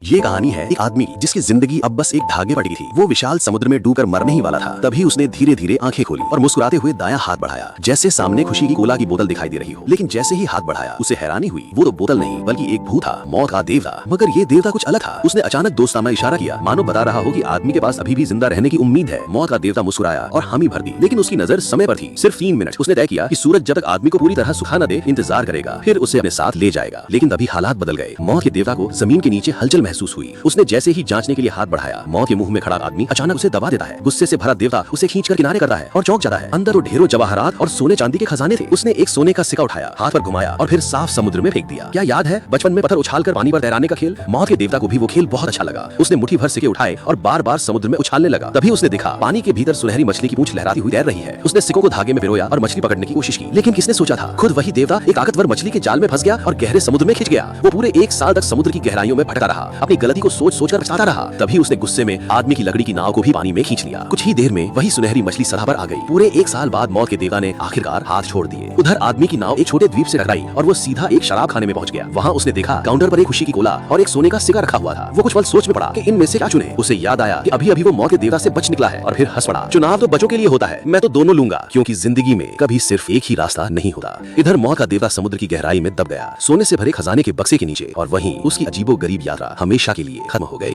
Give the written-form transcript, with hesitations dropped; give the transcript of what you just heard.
ये कहानी है एक आदमी जिसकी जिंदगी अब बस एक धागे पड़ी थी। वो विशाल समुद्र में डूबकर मरने ही वाला था। तभी उसने धीरे धीरे आंखें खोली और मुस्कुराते हुए दायां हाथ बढ़ाया, जैसे सामने खुशी की कोला की बोतल दिखाई दे रही हो। लेकिन जैसे ही हाथ बढ़ाया उसे हैरानी हुई, वो तो बोतल नहीं बल्कि एक भूत था, मौत का देवता। मगर ये देवता कुछ अलग था। उसने अचानक दोस्ताना इशारा किया, मानो बता रहा हो कि आदमी के पास अभी भी जिंदा रहने की उम्मीद है। मौत का देवता मुस्कुराया और हामी भर दी, लेकिन उसकी नजर समय पर थी, सिर्फ 3 मिनट। उसने तय किया कि सूरज जब तक आदमी को पूरी तरह सुखा न दे इंतजार करेगा, फिर उसे अपने साथ ले जाएगा। लेकिन तभी हालात बदल गए। मौत के देवता को जमीन के नीचे हलचल महसूस हुई। उसने जैसे ही जांचने के लिए हाथ बढ़ाया, मौत के मुंह में खड़ा आदमी अचानक उसे दबा देता है। गुस्से से भरा देवता उसे खींचकर किनारे करता है और चौंक जाता है। अंदर तो ढेरों जवाहरात और सोने चांदी के खजाने थे। उसने एक सोने का सिक्का उठाया, हाथ पर घुमाया और फिर साफ समुद्र में फेंक दिया। क्या याद है बचपन में पत्थर उछालकर पानी पर तैराने का खेल? मौत के देवता को भी वो खेल बहुत अच्छा लगा। उसने मुट्ठी भर सिक्के उठाए और बार बार समुद्र में उछालने लगा। तभी उसने देखा पानी के भीतर सुनहरी मछली की पूंछ लहराती हुई तैर रही है। उसने सिक्कों को धागे में पिरोया और मछली पकड़ने की कोशिश की, लेकिन किसने सोचा था खुद वही देवता एक ताकतवर मछली के जाल में फंस गया और गहरे समुद्र में खिंच गया। वो पूरे 1 साल तक समुद्र की गहराइयों में भटका रहा, अपनी गलती को सोच सोचकर पछताता रहा। तभी उसने गुस्से में आदमी की लकड़ी की नाव को भी पानी में खींच लिया। कुछ ही देर में वही सुनहरी मछली सतह पर आ गई। पूरे 1 साल बाद मौत के देवता ने आखिरकार हाथ छोड़ दिए। उधर आदमी की नाव एक छोटे द्वीप से टकराई और वो सीधा एक शराब खाने में पहुंच गया। वहां उसने देखा काउंटर पर एक खुशी की कोला और एक सोने का सिक्का रखा हुआ था। वो कुछ पल सोच में पड़ा कि इनमें से क्या चुने। उसे याद आया कि अभी अभी वो मौत के देवता से बच निकला है और फिर हंस पड़ा। चुनाव तो बच्चों के लिए होता है, मैं तो दोनों लूंगा, क्योंकि जिंदगी में कभी सिर्फ एक ही रास्ता नहीं होता। इधर मौत का देवता समुद्र की गहराई में दब गया, सोने से भरे खजाने के बक्से के नीचे, और वहीं उसकी अजीबोगरीब यात्रा हमेशा के लिए खत्म हो गई।